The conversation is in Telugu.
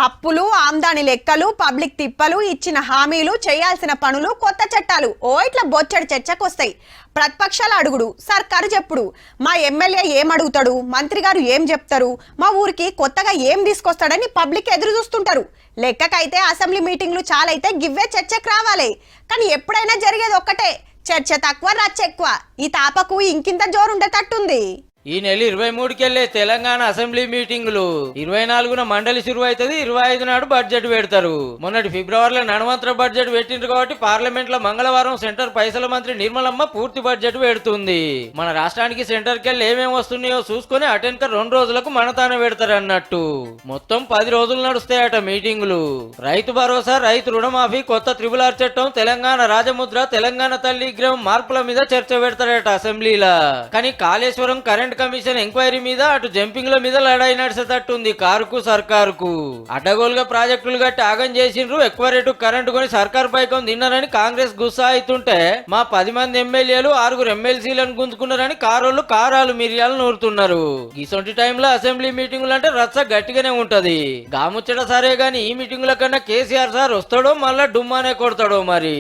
అప్పులు ఆమ్దాని లెక్కలు పబ్లిక్ తిప్పలు ఇచ్చిన హామీలు చేయాల్సిన పనులు కొత్త చట్టాలు ఇట్లా బొచ్చడి చర్చకొస్తాయి. ప్రతిపక్షాలు అడుగుడు, సర్కారు చెప్పుడు, మా ఎమ్మెల్యే ఏం అడుగుతాడు, మంత్రి గారు ఏం చెప్తారు, మా ఊరికి కొత్తగా ఏం తీసుకొస్తాడని పబ్లిక్ ఎదురు చూస్తుంటారు. లెక్కకైతే అసెంబ్లీ మీటింగ్లు చాలైతే గివ్వే చర్చకు రావాలి. కానీ ఎప్పుడైనా జరిగేది ఒక్కటే, చర్చ తక్కువ రచ్చ ఎక్కువ. ఈ తాపకు ఇంకింత జోరుండేటట్టుంది. ఈ నెల 23కెళ్లే తెలంగాణ అసెంబ్లీ మీటింగులు 24న మండలి శురు అవుతుంది. 25 నాడు బడ్జెట్ పెడతారు. మొన్నటి ఫిబ్రవరిలో నడవంతర బడ్జెట్ పెట్టిండ్రు కాబట్టి పార్లమెంట్ లో మంగళవారం సెంటర్ పైసల మంత్రి నిర్మలమ్మ పూర్తి బడ్జెట్ పెడుతుంది. మన రాష్ట్రానికి సెంటర్ కెళ్ళి ఏమేమి వస్తున్నాయో చూసుకుని అటెన్కర్ 2 రోజులకు మనతానే పెడతారు అన్నట్టు. మొత్తం 10 రోజులు నడుస్తాయట మీటింగులు. రైతు భరోసా, రైతు రుణమాఫీ, కొత్త RRR చట్టం, తెలంగాణ రాజముద్ర, తెలంగాణ తల్లి విగ్రహం మార్పుల మీద చర్చ పెడతారట అసెంబ్లీలా. కానీ కాళేశ్వరం కరెంట్ కమిషన్ ఎంక్వైరీ మీద అటు జంపింగ్ల మీద లడాయి నడిచేటట్టుంది కారుకు సర్కారుకు. అడ్డగోలుగా ప్రాజెక్టులు కట్టి ఆగం చేసిండ్రు, ఎక్కువ రేటు కరెంటు కొని సర్కారు పైకం తిన్నారని కాంగ్రెస్ గుస్సా అవుతుంటే మా 10 మంది ఎమ్మెల్యేలు 6 ఎమ్మెల్సీలను గుంజుకున్నారని కారోళ్ళు కారాలు మిరియాలు నూరుతున్నారు. ఇసొంటి టైంలో అసెంబ్లీ మీటింగులు అంటే రచ్చ గట్టిగానే ఉంటది. గాముచ్చట సరే గాని ఈ మీటింగుల కన్నా కేసీఆర్ సార్ వస్తాడో మళ్ళా డుమ్మానే కొడతాడో మరి.